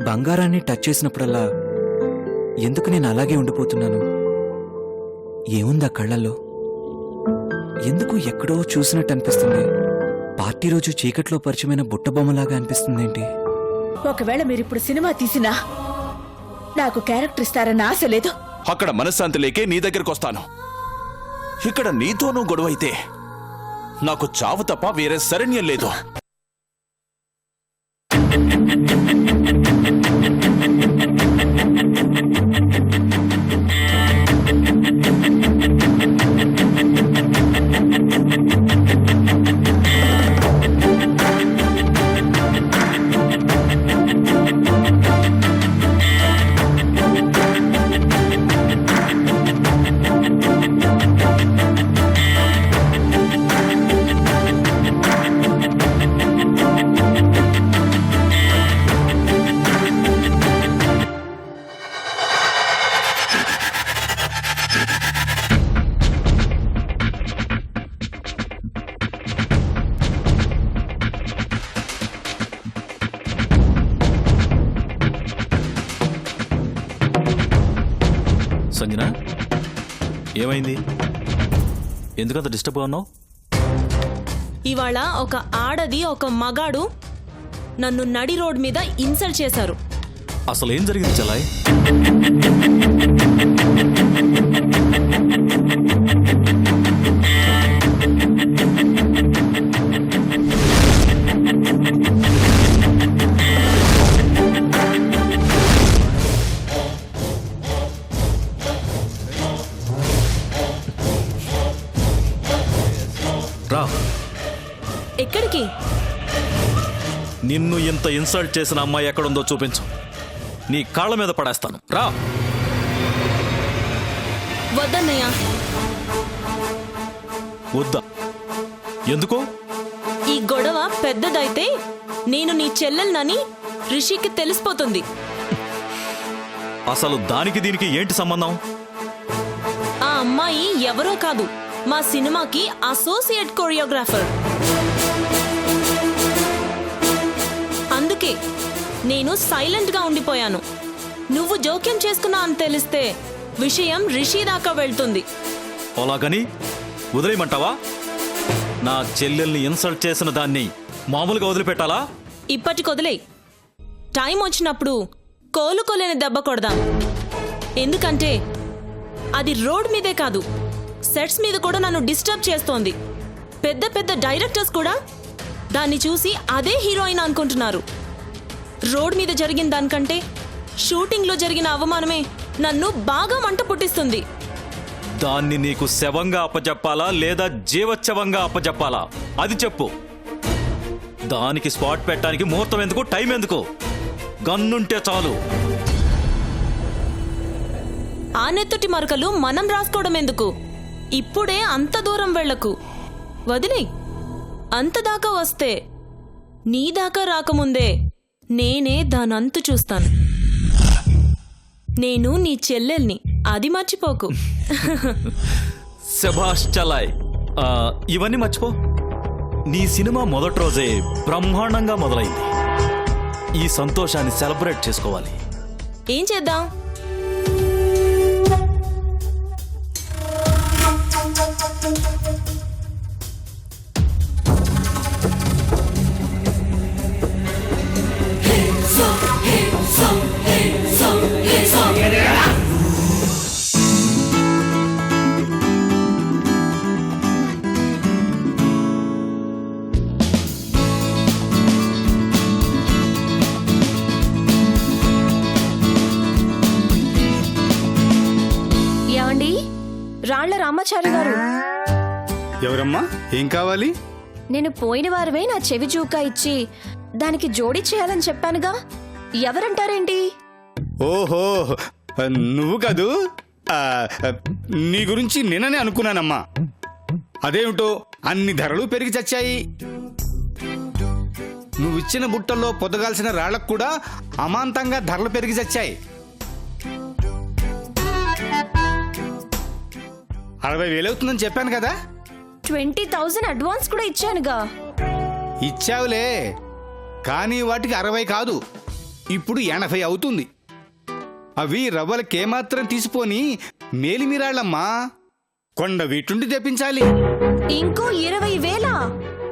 బంగారాన్ని టచ్ చేసినప్పుడల్లా ఎందుకు నేను అలాగే ఉండిపోతున్నాను? ఏముందా కళ్ళల్లో? ఎందుకు ఎక్కడో చూసినట్టు అనిపిస్తుంది? పార్టీ రోజు చీకట్లో పరిచయమైన బుట్టబొమ్మలాగా అనిపిస్తుందేంటి? ఒకవేళ మీరిప్పుడు సినిమా తీసినా నాకు క్యారెక్టర్ ఇస్తారన్న ఆశ లేదు. అక్కడ మనశ్శాంతి లేకే నీ దగ్గరకు వస్తాను. ఇక్కడ నీతోనూ గొడవైతే నాకు చావు తప్ప వేరే శరణ్యం లేదు. సంజన, ఏమైంది? ఎందుకంత డిస్టర్బ్గా ఉన్నావు? ఇవాళ ఒక ఆడది ఒక మగాడు నన్ను నడి రోడ్ మీద ఇన్సల్ట్ చేశారు. అసలు ఏం జరిగింది చలాయ్? రా. ఎక్కడికి? నిన్ను ఇంత ఇన్సల్ట్ చేసిన అమ్మాయి ఎక్కడుందో చూపించు. నీ కాళ్ళ మీద పడేస్తాను. రా. వద్దన్నయ్య. వద్దా? ఎందుకు? ఈ గొడవ పెద్దదైతే నేను నీ చెల్లెల్నని రిషికి తెలిసిపోతుంది. అసలు దానికి దీనికి ఏంటి సంబంధం? ఆ అమ్మాయి ఎవరో కాదు, మా సినిమాకి అసోసియేట్ కొరియోగ్రాఫర్. అందుకే నేను సైలెంట్ గా ఉండిపోయాను. నువ్వు జోక్యం చేసుకున్నా అని తెలిస్తే విషయం రిషి దాకా వెళ్తుంది. అలాగని వదిలేయమంటావా? నా చెల్లెల్ని ఇన్సల్ట్ చేసిన దాన్ని మామూలుగా వదిలిపెట్టాలా? ఇప్పటికి వదిలే. టైం వచ్చినప్పుడు కోలుకోలేని దెబ్బ కొడదాం. ఎందుకంటే అది రోడ్ మీదే కాదు, సెట్స్ మీద కూడా నన్ను డిస్టర్బ్ చేస్తోంది. పెద్ద పెద్ద డైరెక్టర్స్ కూడా దాన్ని చూసి అదే హీరోయిన్ అనుకుంటున్నారు. రోడ్ మీద జరిగిన దానికంటే షూటింగ్లో జరిగిన అవమానమే నన్ను బాగా మంట పుట్టిస్తుంది. దాన్ని నీకు శవంగా అప్పచెప్పాలా లేదా జీవచ్ఛవంగా అప్పచెప్పాలా? అది చెప్పు. దానికి స్పాట్ పెట్టడానికి ముహూర్తం ఎందుకు, టైం ఎందుకు? గన్నుంటే చాలు. ఆ నెత్తుటి మరకలు మనం రాసుకోవడం ఎందుకు? ఇప్పుడే అంత దూరం వెళ్లకు. వదిలే. అంతదాకా వస్తే నీ దాకా రాకముందే నేనే దానంతు చూస్తాను. నేను నీ చెల్లెల్ని, అది మర్చిపోకు. శభాష్ చలాయ్. ఇవన్నీ మర్చిపో. నీ సినిమా మొదటి రోజే బ్రహ్మాండంగా మొదలైంది. ఈ సంతోషాన్ని సెలబ్రేట్ చేసుకోవాలి. ఏం చేద్దాం? ఏమండి? రాళ్ల రామాచారి గారు. ఎవరమ్మా? ఏం కావాలి? నేను పోయిన వారమే నా చెవి జూకా ఇచ్చి దానికి జోడి చేయాలని చెప్పానుగా. ఎవరంటారేంటి? ఓహో, నువ్వు కాదు. నీ గురించి నిన్ననే అనుకున్నానమ్మా. అదేమిటో అన్ని ధరలు పెరిగి చచ్చాయి. నువ్విచ్చిన బుట్టల్లో పొదగాల్సిన రాళ్లకు కూడా అమాంతంగా ధరలు పెరిగి చచ్చాయి. 60,000 అవుతుందని చెప్పాను కదా. 20,000 అడ్వాన్స్ కూడా ఇచ్చానుగా. ఇచ్చావులే, కానీ వాటికి 60 కాదు ఇప్పుడు 80 అవుతుంది. అవి రవ్వలకేమాత్రం తీసిపోని మేలిమిరాళ్ళమ్మా. కొండ వీటుండి తెప్పించాలి. ఇంకో 20,000?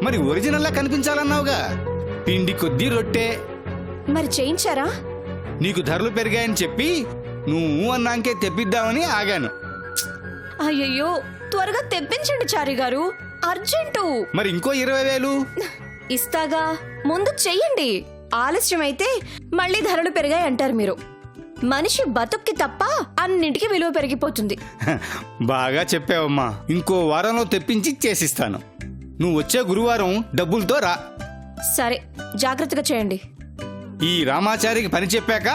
మరి ఒరిజినల్లా కనిపించాలన్నావుగా. పిండి కొద్దీ రొట్టె. మరి చేయించారా? నీకు ధరలు పెరిగాయని చెప్పి నువ్వు అన్నాకే తెప్పిద్దామని ఆగాను. అయ్యయ్యో, త్వరగా తెప్పించండి చారి గారు, అర్జెంటు. మరి ఇంకో 20,000 ఇస్తాగా, ముందు చెయ్యండి. ఆలస్యమైతే మళ్ళీ ధరలు పెరిగాయి అంటారు మీరు. మనిషి బతుక్కి తప్ప అన్నింటికి విలువ పెరిగిపోతుంది. బాగా చెప్పావమ్మా. ఇంకో వారంలో తెప్పించి చేసిస్తాను. నువ్వు వచ్చే గురువారం డబ్బులతో రా. సరే, జాగ్రత్తగా చేయండి. ఈ రామాచారికి పని చెప్పాక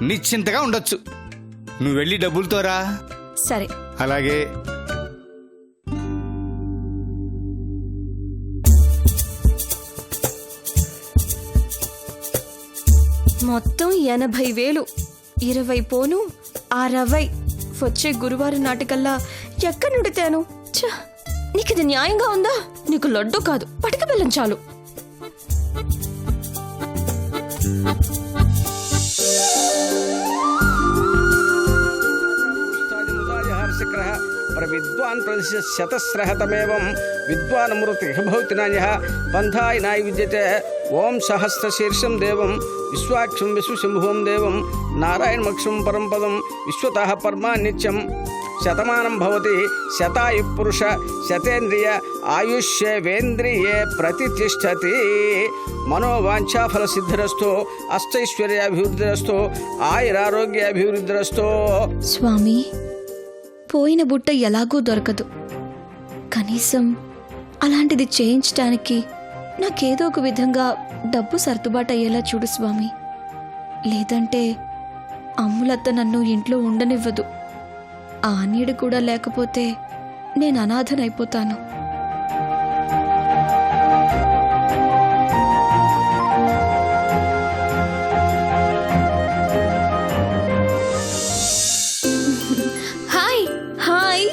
నిశ్చింతగా ఉండొచ్చు. నువ్వు వెళ్ళి డబ్బులతో రా. సరే. అలాగే. మొత్తం 80,000. 20 పోను 60. వచ్చే గురువారం నాటికల్లా ఎక్కడి నుండి తేను? ఛ, నీకు ఇది న్యాయంగా ఉందా? నీకు లడ్డు కాదు, పటిక బెల్లం చాలు. విద్వాన్ ప్రదిశ శతస్రహతమేవం విద్వాన్ అమృతి భవతి నాన్యః పంథాయ నాయ విద్యతే. ఓం సహస్రశీర్షం దేవం విశ్వాక్షం విశ్వశంభువం దేవం నారాయణమక్షం పరం పదం విశ్వతః పరమా నిత్యం. శతమానం భవతి శతాయు పురుష శతేంద్రియ ఆయుష్యేవేంద్రియే ప్రతిష్టతి. మనోవాంఛాఫల సిద్ధిరస్తో అష్టైశ్వర్యాభివృద్ధిరస్తో ఆయురారోగ్యాభివృద్ధిరస్తో. స్వామి, పోయిన బుట్ట ఎలాగూ దొరకదు. కనీసం అలాంటిది చేయించటానికి నాకేదో ఒక విధంగా డబ్బు సర్దుబాటు అయ్యేలా చూడు స్వామి. లేదంటే అమ్ములత్త నన్ను ఇంట్లో ఉండనివ్వదు. ఆ నీడు కూడా లేకపోతే నేను అనాథనైపోతాను. Hi hi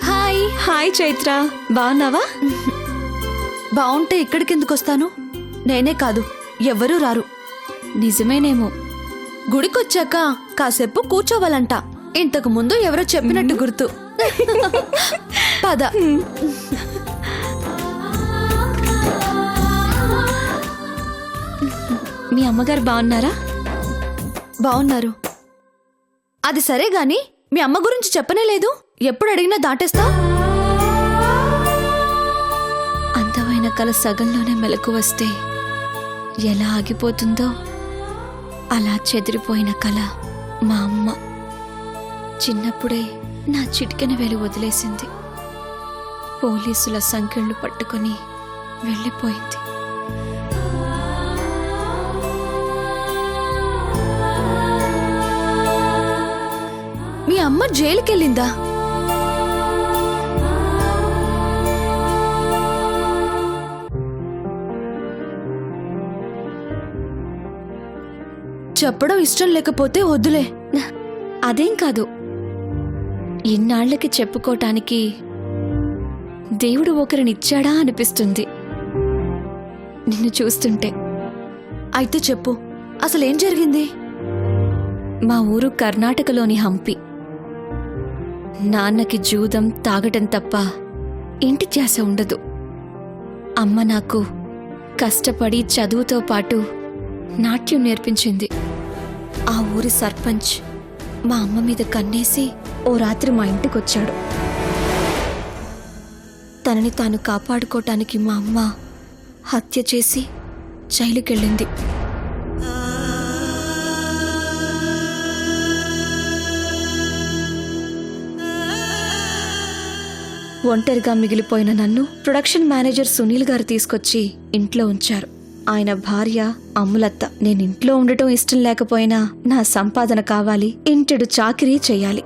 hi hi Chaitra, బాగున్నావా? బావుంటే ఇక్కడికి ఎందుకు వస్తాను? నేనే కాదు, ఎవ్వరూ రారు. నిజమేనేమో. గుడికొచ్చాక కాసేపు కూర్చోవాలంట. ఇంతకు ముందు ఎవరో చెప్పినట్టు గుర్తు. పద. మీ అమ్మగారు బాగున్నారా? బావున్నారు. అది సరే గాని మీ అమ్మ గురించి చెప్పనే లేదు. ఎప్పుడు అడిగినా దాటేస్తా. అందమైన కళ సగంలోనే మెలకు వస్తే ఎలా ఆగిపోతుందో అలా చెదిరిపోయిన కళ మా అమ్మ. చిన్నప్పుడే నా చిటికెన వేలు వదిలేసింది. పోలీసుల సంకెళ్ళు పట్టుకొని వెళ్ళిపోయింది. మీ అమ్మ జైలుకెళ్ళిందా? చెప్పడం ఇష్టం లేకపోతే వద్దులే. అదేం కాదు, ఇన్నాళ్లకి చెప్పుకోటానికి దేవుడు ఒకరినిచ్చాడా అనిపిస్తుంది నిన్ను చూస్తుంటే. అయితే చెప్పు, అసలేం జరిగింది? మా ఊరు కర్ణాటకలోని హంపి. నాన్నకి జూదం తాగటం తప్ప ఇంటి ధ్యాస ఉండదు. అమ్మ నాకు కష్టపడి చదువుతో పాటు నాట్యం నేర్పించింది. ఆ ఊరి సర్పంచ్ మా అమ్మ మీద కన్నేసి ఓ రాత్రి మా ఇంటికొచ్చాడు. తనని తాను కాపాడుకోటానికి మా అమ్మ హత్య చేసి జైలుకెళ్ళింది. ఒంటరిగా మిగిలిపోయిన నన్ను ప్రొడక్షన్ మేనేజర్ సునీల్ గారు తీసుకొచ్చి ఇంట్లో ఉంచారు. ఆయన భార్య అమ్ములత్త. నేను ఇంట్లో ఉండటం ఇష్టం లేకపోయినా నా సంపాదన కావాలి, ఇంటెడు చాకిరీ చెయ్యాలి.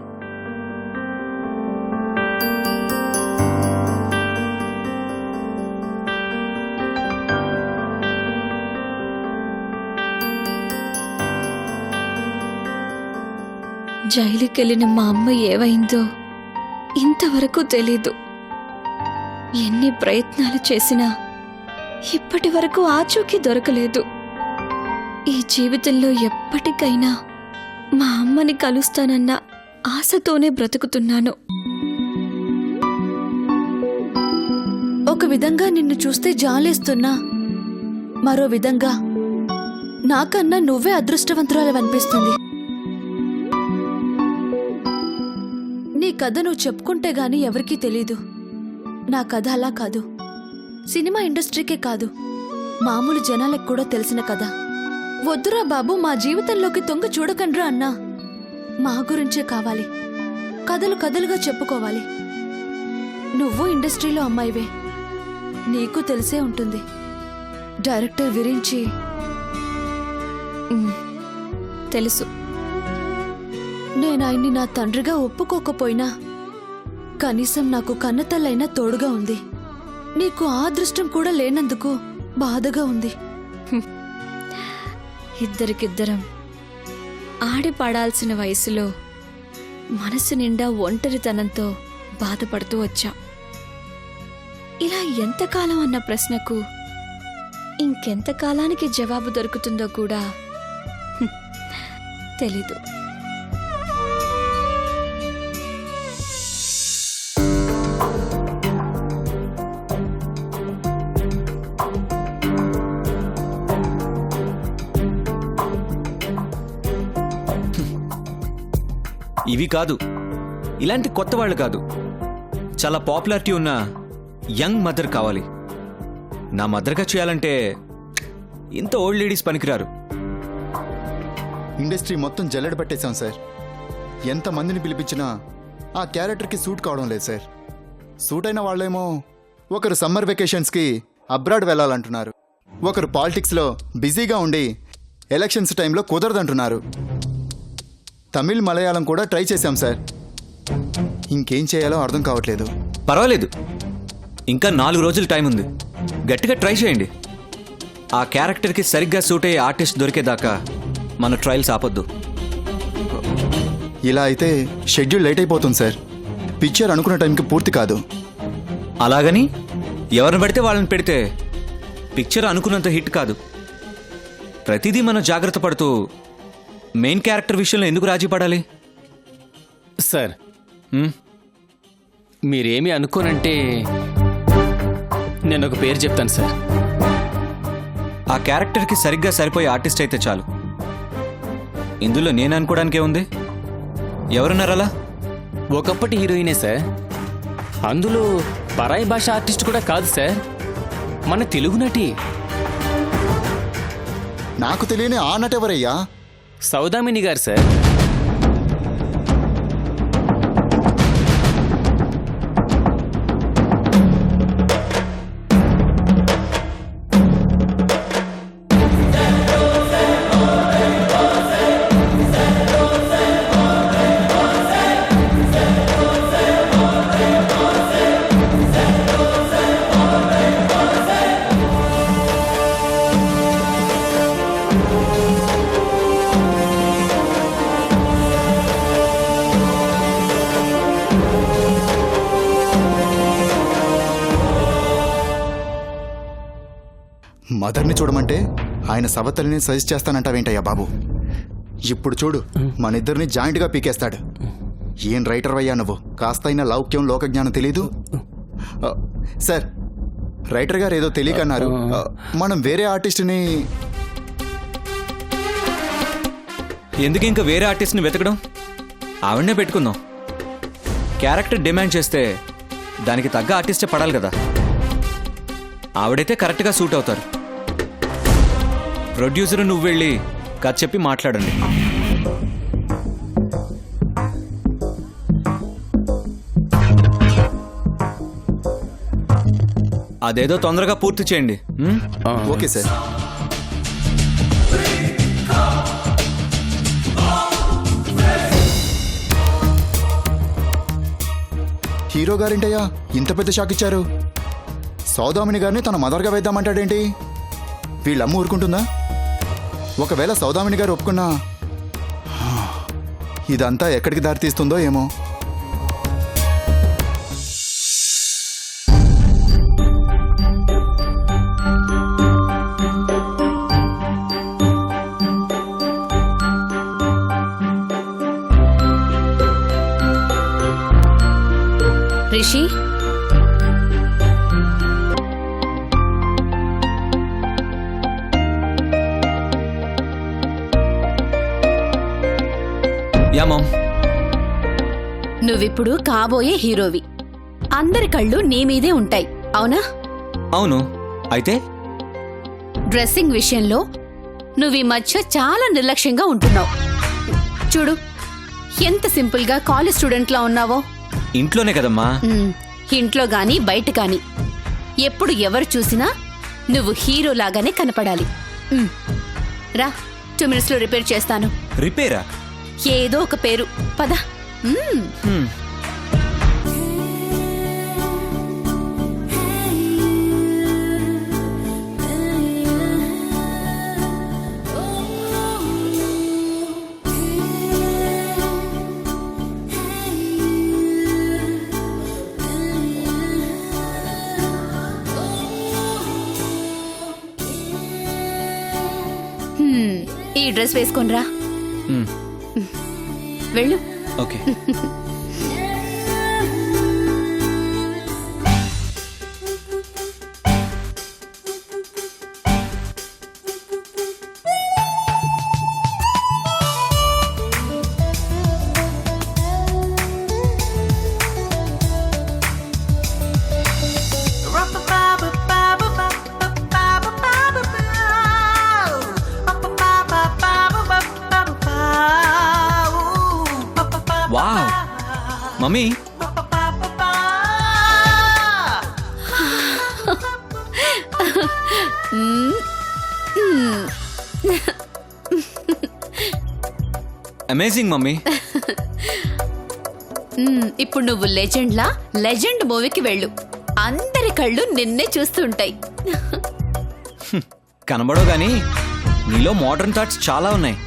జైలుకెళ్ళిన మా అమ్మ ఏవైందో ఇంతవరకు తెలీదు. ఎన్ని ప్రయత్నాలు చేసినా ఇప్పటి వరకు ఆచూకీ దొరకలేదు. ఈ జీవితంలో ఎప్పటికైనా మా అమ్మని కలుస్తానన్న ఆశతోనే బ్రతుకుతున్నాను. ఒక విధంగా నిన్ను చూస్తే జాలేస్తున్నా, మరో విధంగా నాకన్నా నువ్వే అదృష్టవంతురాలవనిపిస్తుంది. నీ కథ నువ్వు చెప్పుకుంటే గాని ఎవరికీ తెలీదు. నా కథ అలా కాదు, సినిమా ఇండస్ట్రీకే కాదు, మామూలు జనాలకు కూడా తెలిసిన కథ. వద్దురా బాబు, మా జీవితంలోకి తొంగ చూడకండ్రా అన్నా. మా గురించే కావాలి, కథలు కథలుగా చెప్పుకోవాలి. నువ్వు ఇండస్ట్రీలో అమ్మాయివే, నీకు తెలిసే ఉంటుంది డైరెక్టర్ విరించి. తెలుసు. నేను ఆయన్ని నా తండ్రిగా ఒప్పుకోకపోయినా కనీసం నాకు కన్నతల్లైనా తోడుగా ఉంది. నీకు ఆ అదృష్టం కూడా లేనందుకు బాధగా ఉంది. ఇద్దరికిద్దరం ఆడి పాడాల్సిన వయసులో మనసు నిండా ఒంటరితనంతో బాధపడుతూ వచ్చాం. ఇలా ఎంతకాలం అన్న ప్రశ్నకు ఇంకెంతకాలానికి జవాబు దొరుకుతుందో కూడా తెలీదు. ఇవి కాదు, ఇలాంటి కొత్త వాళ్ళు కాదు, చాలా పాపులారిటీ ఉన్న యంగ్ మదర్ కావాలి. నా మదర్గా చేయాలంటే ఇంత ఓల్డ్ లేడీస్ పనికిరారు. ఇండస్ట్రీ మొత్తం జల్లెడ పట్టేశాం సార్. ఎంతమందిని పిలిపించినా ఆ క్యారెక్టర్కి సూట్ కావడం లేదు సార్. సూట్ అయిన వాళ్ళేమో ఒకరు సమ్మర్ వెకేషన్స్కి అబ్రాడ్ వెళ్ళాలంటున్నారు, ఒకరు పాలిటిక్స్లో బిజీగా ఉండి ఎలక్షన్స్ టైంలో కుదరదంటున్నారు. తమిళ్ మలయాళం కూడా ట్రై చేశాం సార్. ఇంకేం చేయాలో అర్థం కావట్లేదు. పర్వాలేదు, ఇంకా 4 రోజులు టైం ఉంది, గట్టిగా ట్రై చేయండి. ఆ క్యారెక్టర్కి సరిగ్గా సూట్ అయ్యే ఆర్టిస్ట్ దొరికేదాకా మన ట్రయల్స్ ఆపొద్దు. ఇలా అయితే షెడ్యూల్ లేట్ అయిపోతుంది సార్. పిక్చర్ అనుకున్న టైంకి పూర్తి కాదు. అలాగని ఎవరిని పడితే వాళ్ళని పెడితే పిక్చర్ అనుకున్నంత హిట్ కాదు. ప్రతిదీ మనం జాగ్రత్త పడుతూ మెయిన్ క్యారెక్టర్ విషయంలో ఎందుకు రాజీ పడాలి? సార్, మీరేమి అనుకోనంటే నేను ఒక పేరు చెప్తాను సార్. ఆ క్యారెక్టర్కి సరిగ్గా సరిపోయే ఆర్టిస్ట్ అయితే చాలు. ఇందులో నేను అనుకోవడానికే ఉంది. ఎవరున్నారు అలా? ఒకప్పటి హీరోయినే సార్. అందులో పరాయి భాష ఆర్టిస్ట్ కూడా కాదు సార్, మన తెలుగు నటి. నాకు తెలియని ఆ నటెవరయ్యా? సౌదామిని గారు సార్. మదర్ని చూడమంటే ఆయన సవతలిని సజెస్ట్ చేస్తానంటావేంటయ్యా బాబు? ఇప్పుడు చూడు, మన ఇద్దరిని జాయింట్గా పీకేస్తాడు. ఏం రైటర్ అయ్యా నువ్వు? కాస్తైనా లౌక్యం లోకజ్ఞానం తెలీదు? సార్, రైటర్ గారు ఏదో తెలియకన్నారు. మనం వేరే ఆర్టిస్ట్ని ఎందుకు ఇంకా వేరే ఆర్టిస్ట్ని వెతకడం? ఆవిడనే పెట్టుకుందాం. క్యారెక్టర్ డిమాండ్ చేస్తే దానికి తగ్గ ఆర్టిస్టే పడాలి కదా. ఆవిడైతే కరెక్ట్గా సూట్ అవుతారు. ప్రొడ్యూసర్ నువ్వు వెళ్ళి కథ చెప్పి మాట్లాడండి. అదేదో తొందరగా పూర్తి చేయండి. Okay sir. హీరో గారేంటయ్యా ఇంత పెద్ద షాక్ ఇచ్చారు? సౌదామిని గారిని తన మదర్గా వేద్దామంటాడేంటి? వీళ్ళమ్మ ఊరుకుంటుందా? ఒకవేళ సౌదామిని గారు ఒప్పుకున్నా ఇదంతా ఎక్కడికి దారితీస్తుందో ఏమో. Rishi, yeah ma'am. నువ్విప్పుడు కాబోయే హీరోవి. అందరి కళ్ళు నీ మీదే ఉంటాయి, అవునా? అవును. అయితే డ్రెస్సింగ్ విషయంలో నువ్వు ఈ మధ్య చాలా నిర్లక్ష్యంగా ఉంటున్నావు. చూడు, ఎంత సింపుల్ గా కాలేజ్ స్టూడెంట్ లా ఉన్నావో. ఇంట్లోనే కదమ్మా. ఇంట్లో గాని బయట గాని ఎప్పుడు ఎవరు చూసినా నువ్వు హీరో లాగానే కనపడాలి. రా, 2 minutes లో రిపేర్ చేస్తాను. రిపేరా? ఏదో ఒక పేరు, పద. ఈ డ్రెస్ వేసుకొనిరా. వెళ్ళు. Okay. Wow mummy, amazing mummy. ఇప్పుడు నువ్వు లెజెండ్ మూవీకి వెళ్ళు. అందరి కళ్ళు నిన్నే చూస్తుంటాయి. కనబడో గానీ నీలో మోడర్న్ థాట్స్ చాలా ఉన్నాయి.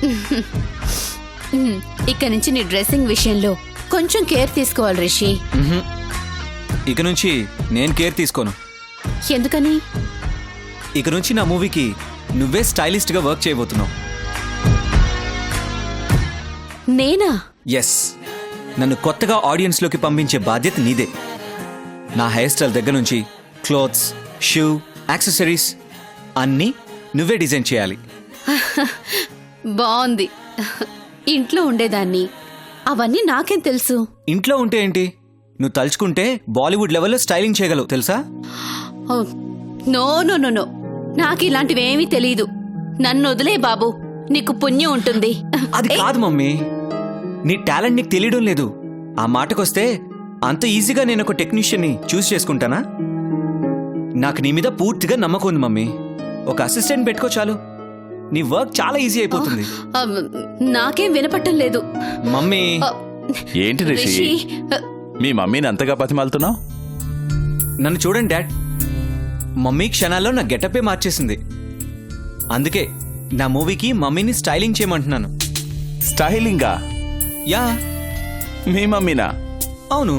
ఇక నుంచి నీ డ్రెస్సింగ్ విషయంలో కొంచెం కేర్ తీసుకోవాలి రిషి. ఇక నుంచి నేను కేర్ తీసుకోను. ఎందుకని? ఇక నుంచి నా మూవీకి నువ్వే స్టైలిస్ట్ గా వర్క్ చేయబోతున్నావు. నేనా? ఎస్, నన్ను కొత్తగా ఆడియన్స్ లోకి పంపించే బాధ్యత నీదే. నా హెయిర్ స్టైల్ దగ్గర నుంచి క్లోత్స్, షూ, యాక్సెసరీస్ అన్నీ నువ్వే డిజైన్ చేయాలి. బాగుంది. ఇంట్లో ఉండేదాన్ని, అవన్నీ నాకేం తెలుసు. ఇంట్లో ఉంటే ఏంటి, నువ్వు తలుచుకుంటే బాలీవుడ్ లెవెల్లో స్టైలింగ్ చేయగలవు తెలుసా? నో నో నో నో, నాకు ఇలాంటివేమీ తెలీదు. నన్ను వదిలే బాబు, నీకు పుణ్యం ఉంటుంది. అది కాదు మమ్మీ, నీ టాలెంట్ నీకు తెలియడం లేదు. ఆ మాటకొస్తే అంత ఈజీగా నేను ఒక టెక్నీషియన్ని చూస్ చేసుకుంటానా? నాకు నీ మీద పూర్తిగా నమ్మకం ఉంది మమ్మీ. ఒక అసిస్టెంట్ పెట్టుకో చాలు, నీ వర్క్ చాలా ఈజీ అయిపోతుంది. నాకేం వినపట్టం లేదు మమ్మీ. ఏంటి రిషి, మీ మమ్మీని అంతగా బతిమాలుతున్నావు? నన్ను చూడండి డాడ్, మమ్మీ క్షణాల్లో నా గెటపే మార్చేసింది. అందుకే నా మూవీకి మమ్మీని స్టైలింగ్ చేయమంటున్నాను. స్టైలింగా? యా. మీ మమ్మీనా? అవును.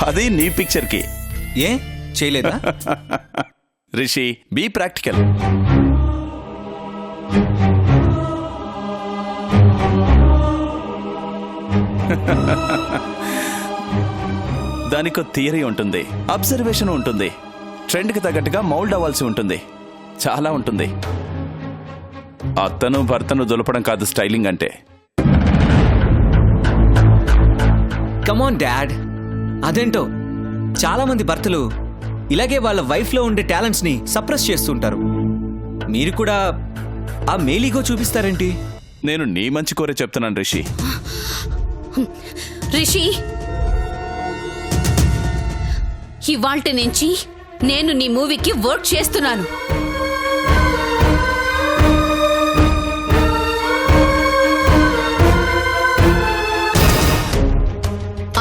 అది నీ పిక్చర్కి. ఏ చేయలేదా? Rishi, be practical. దానికో థియరీ ఉంటుంది, అబ్జర్వేషన్ ఉంటుంది, ట్రెండ్కి తగ్గట్టుగా మౌల్డ్ అవ్వాల్సి ఉంటుంది, చాలా ఉంటుంది. అత్తను భర్తను దులపడం కాదు స్టైలింగ్ అంటే. కమాన్ డాడ్, అదేంటో చాలా మంది భర్తలు ఇలాగే వాళ్ళ వైఫ్లో ఉండే టాలెంట్స్ ని సప్రెస్ చేస్తుంటారు. మీరు కూడా ఆ మేలీగో చూపిస్తారేంటి? నేను నీ మంచి కోరే చెప్తున్నాను రిషి. రిషి, ఇవాల్టి నుంచి నేను నీ మూవీకి వర్క్ చేస్తున్నాను.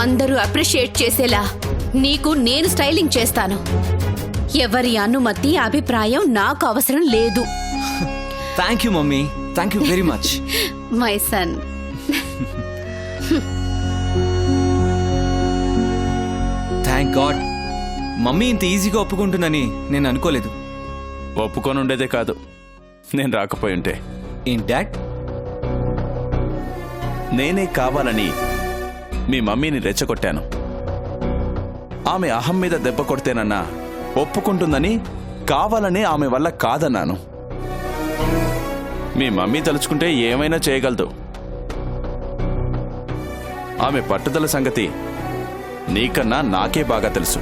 అందరూ అప్రిషియేట్ చేసేలా నీకు నేను స్టైలింగ్ చేస్తాను. ఎవరి అనుమతి, అభిప్రాయం నాకు అవసరం లేదు. Thank you mummy, thank you very much. My son. Thank God, mummy ఇంత ఈజీగా ఒప్పుకుంటుందని నేను అనుకోలేదు. ఒప్పుకొని ఉండేదే కాదు, నేను రాకపోయి ఉంటే. ఏంటి డాడ్? నేనే కావాలని మీ మమ్మీని రెచ్చగొట్టాను. ఆమె అహం మీద దెబ్బ కొడితేనన్నా ఒప్పుకుంటుందని కావాలని ఆమె వల్ల కాదన్నాను. మీ మమ్మీ తలుచుకుంటే ఏమైనా చేయగలదు. ఆమె పట్టుదల సంగతి నీకన్నా నాకే బాగా తెలుసు.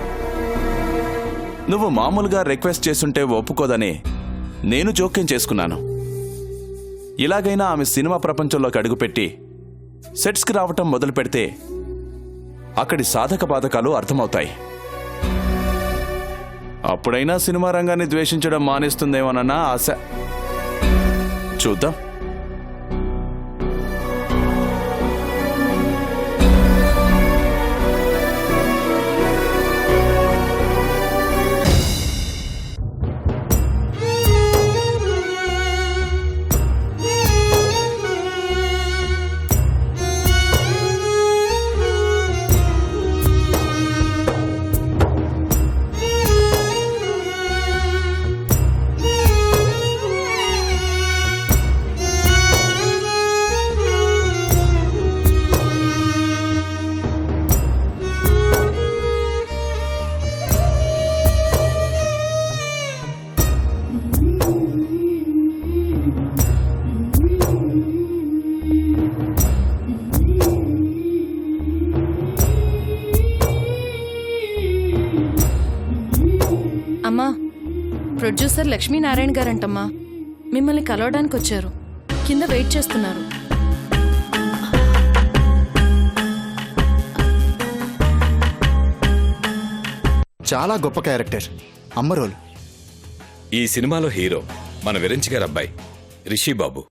నువ్వు మామూలుగా రిక్వెస్ట్ చేసుంటే ఒప్పుకోదని నేను జోక్యం చేసుకున్నాను. ఇలాగైనా ఆమె సినిమా ప్రపంచంలోకి అడుగుపెట్టి సెట్స్కి రావటం మొదలు పెడితే అక్కడి సాధక బాధకాలు అర్థమవుతాయి. అప్పుడైనా సినిమా రంగాన్ని ద్వేషించడం మానేస్తుందేమోనన్న ఆశ. చూద్దాం. అమ్మా, ప్రొడ్యూసర్ లక్ష్మీనారాయణ గారంటమ్మా, మిమ్మల్ని కలవడానికి వచ్చారు. కింద వెయిట్ చేస్తున్నారు. చాలా గొప్ప క్యారెక్టర్, అమ్మ రోల్. ఈ సినిమాలో హీరో మన విరంచి గారి అబ్బాయి రిషి బాబు.